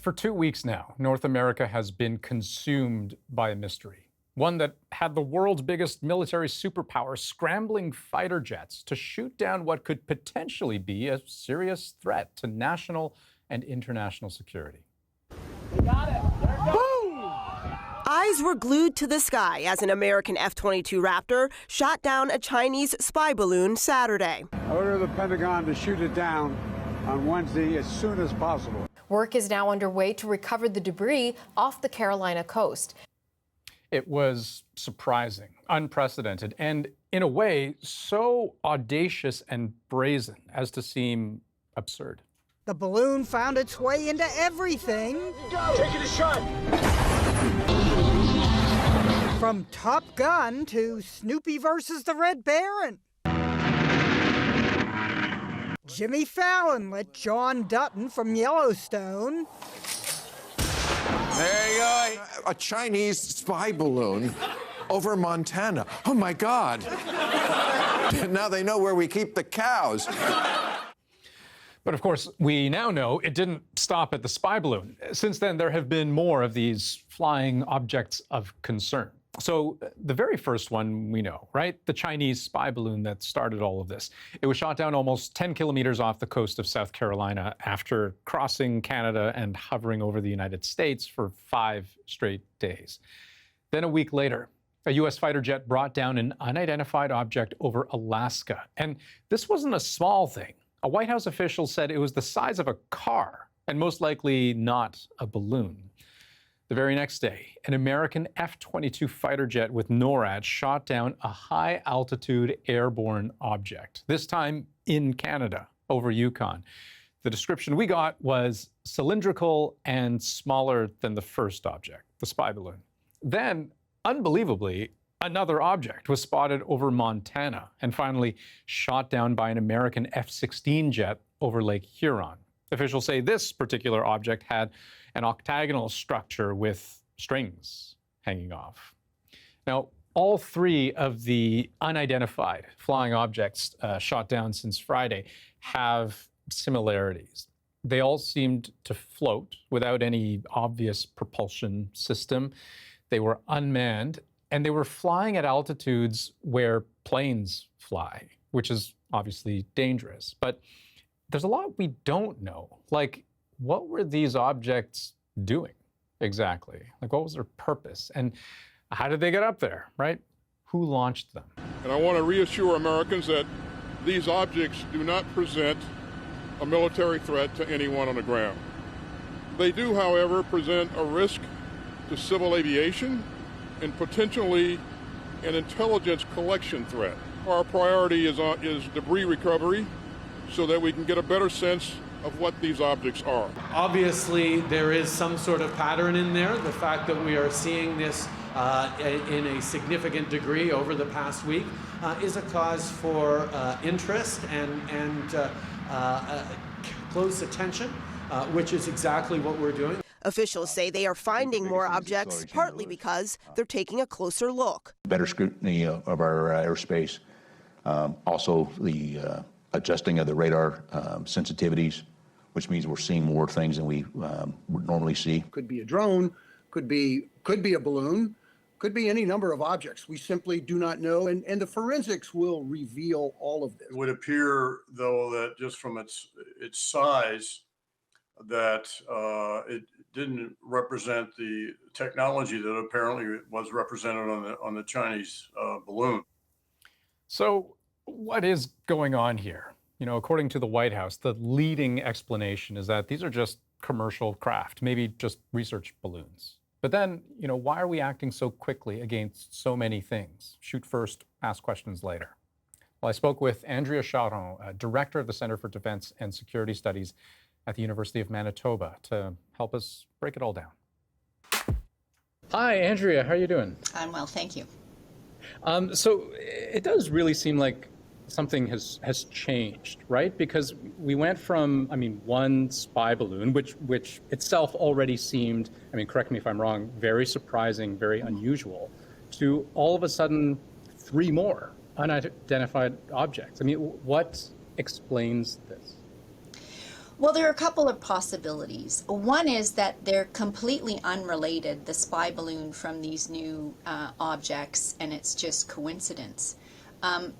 For 2 weeks now, North America has been consumed by a mystery. One that had the world's biggest military superpower scrambling fighter jets to shoot down what could potentially be a serious threat to national and international security. We got it. Boom! Eyes were glued to the sky as an American F-22 Raptor shot down a Chinese spy balloon Saturday. Order the Pentagon to shoot it down on Wednesday as soon as possible. Work is now underway to recover the debris off the Carolina coast. It was surprising, unprecedented, and in a way so audacious and brazen as to seem absurd. The balloon found its way into everything. Taking a shot. From Top Gun to Snoopy versus the Red Baron. Jimmy Fallon let John Dutton from Yellowstone. There you go. A Chinese spy balloon over Montana. Oh, my God. Now they know where we keep the cows. But of course, we now know it didn't stop at the spy balloon. Since then, there have been more of these flying objects of concern. So the very first one we know, right? The Chinese spy balloon that started all of this. It was shot down almost 10 kilometers off the coast of South Carolina after crossing Canada and hovering over the United States for 5 straight days. Then a week later, a U.S. fighter jet brought down an unidentified object over Alaska. And this wasn't a small thing. A White House official said it was the size of a car and most likely not a balloon. The very next day, an American F-22 fighter jet with NORAD shot down a high-altitude airborne object, this time in Canada, over Yukon. The description we got was cylindrical and smaller than the first object, the spy balloon. Then, unbelievably, another object was spotted over Montana and finally shot down by an American F-16 jet over Lake Huron. Officials say this particular object had an octagonal structure with strings hanging off. Now, all 3 of the unidentified flying objects shot down since Friday have similarities. They all seemed to float without any obvious propulsion system. They were unmanned, and they were flying at altitudes where planes fly, which is obviously dangerous. But there's a lot we don't know, like what were these objects doing exactly? Like what was their purpose? And how did they get up there, right? Who launched them? And I want to reassure Americans that these objects do not present a military threat to anyone on the ground. They do, however, present a risk to civil aviation and potentially an intelligence collection threat. Our priority is debris recovery so that we can get a better sense of what these objects are. Obviously, there is some sort of pattern in there. The fact that we are seeing this in a significant degree over the past week is a cause for interest and close attention, which is exactly what we're doing. Officials say they are finding more objects, partly because they're taking a closer look. Better scrutiny of our airspace, also the adjusting of the radar sensitivities, which means we're seeing more things than we would normally see. Could be a drone, could be a balloon, could be any number of objects. We simply do not know, and the forensics will reveal all of this. It would appear, though, that just from its size, that it didn't represent the technology that apparently was represented on the Chinese balloon. So what is going on here? You know, according to the White House, the leading explanation is that these are just commercial craft, maybe just research balloons. But then, you know, why are we acting so quickly against so many things? Shoot first, ask questions later. Well, I spoke with Andrea Charon, director of the Center for Defense and Security Studies at the University of Manitoba, to help us break it all down. Hi, Andrea, how are you doing? I'm well, thank you. So it does really seem like something has changed, right? Because we went from, one spy balloon, which itself already seemed, correct me if I'm wrong, very surprising, very unusual, to all of a sudden 3 more unidentified objects. What explains this? Well, there are a couple of possibilities. One is that they're completely unrelated, the spy balloon from these new objects, and it's just coincidence.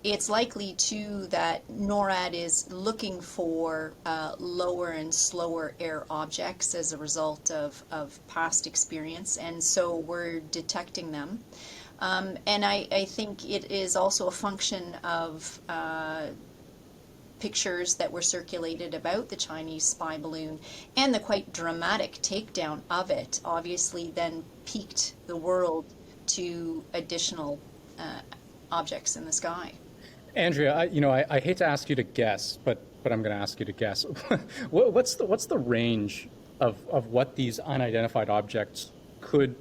It's likely, too, that NORAD is looking for lower and slower air objects as a result of past experience, and so we're detecting them. And I think it is also a function of pictures that were circulated about the Chinese spy balloon, and the quite dramatic takedown of it obviously then piqued the world to additional objects in the sky. Andrea, I hate to ask you to guess, but I'm going to ask you to guess. What's the range of what these unidentified objects could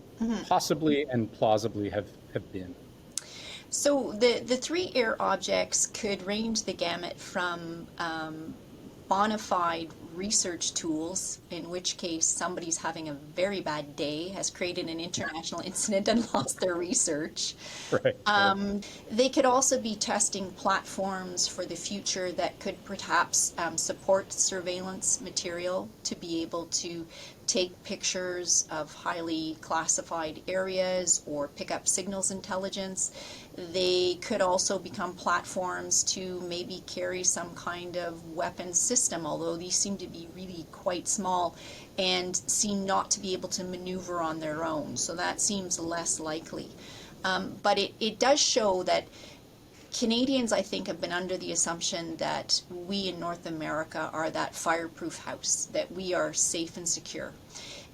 possibly and plausibly have been? So the three air objects could range the gamut from bona fide research tools, in which case somebody's having a very bad day, has created an international incident and lost their research. Right. They could also be testing platforms for the future that could perhaps support surveillance material to be able to take pictures of highly classified areas or pick up signals intelligence. They could also become platforms to maybe carry some kind of weapons system, although these seem to be really quite small and seem not to be able to maneuver on their own. So that seems less likely. But it does show that Canadians, I think, have been under the assumption that we in North America are that fireproof house, that we are safe and secure.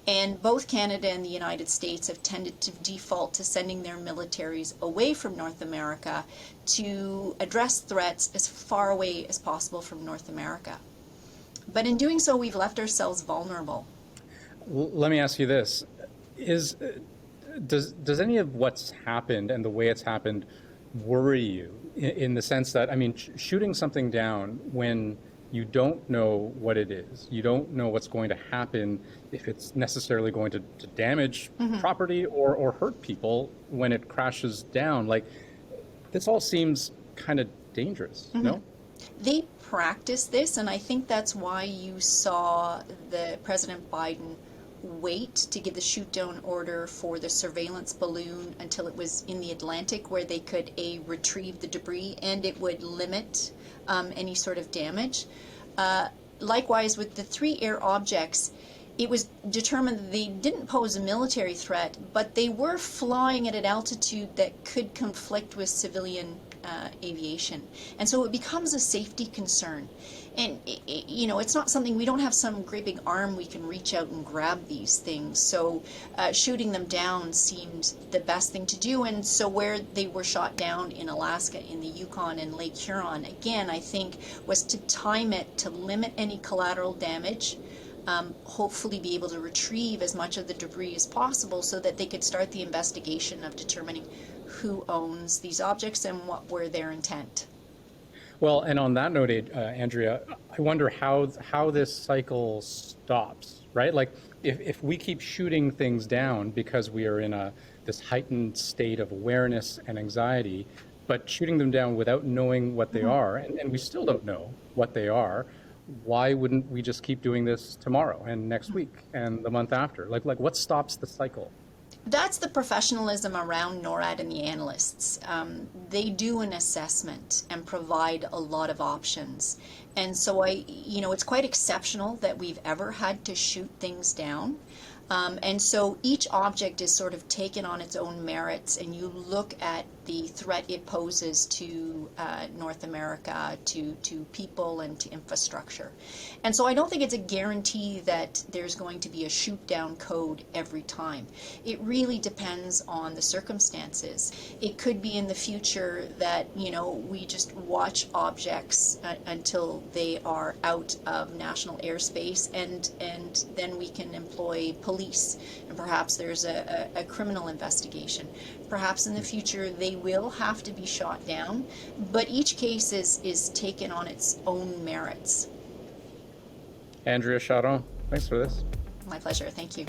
And both Canada and the United States have tended to default to sending their militaries away from North America to address threats as far away as possible from North America. But in doing so, we've left ourselves vulnerable. Let me ask you this. Does any of what's happened and the way it's happened worry you in the sense that, I mean, shooting something down when you don't know what it is, you don't know what's going to happen, if it's necessarily going to damage property or hurt people when it crashes down, like, this all seems kind of dangerous, no? They practice this, and I think that's why you saw the President Biden wait to give the shoot down order for the surveillance balloon until it was in the Atlantic, where they could retrieve the debris and it would limit any sort of damage. Likewise, with the three air objects, it was determined that they didn't pose a military threat, but they were flying at an altitude that could conflict with civilian aviation. And so it becomes a safety concern. And, it's not something, we don't have some great big arm we can reach out and grab these things. So shooting them down seemed the best thing to do. And so where they were shot down in Alaska, in the Yukon and Lake Huron, again, I think was to time it to limit any collateral damage, hopefully be able to retrieve as much of the debris as possible so that they could start the investigation of determining who owns these objects and what were their intent. Well, and on that note, Andrea, I wonder how this cycle stops, right? Like, if we keep shooting things down because we are in this heightened state of awareness and anxiety, but shooting them down without knowing what they are, and we still don't know what they are, why wouldn't we just keep doing this tomorrow and next week and the month after? Like what stops the cycle? That's the professionalism around NORAD and the analysts. They do an assessment and provide a lot of options. And so it's quite exceptional that we've ever had to shoot things down. And so each object is sort of taken on its own merits, and you look at the threat it poses to North America, to people and to infrastructure. And so I don't think it's a guarantee that there's going to be a shoot down code every time. It really depends on the circumstances. It could be in the future that, we just watch objects until they are out of national airspace, and then we can employ police, and perhaps there's a criminal investigation. Perhaps in the future they will have to be shot down, but each case is taken on its own merits. Andrea Charon, thanks for this. My pleasure. Thank you.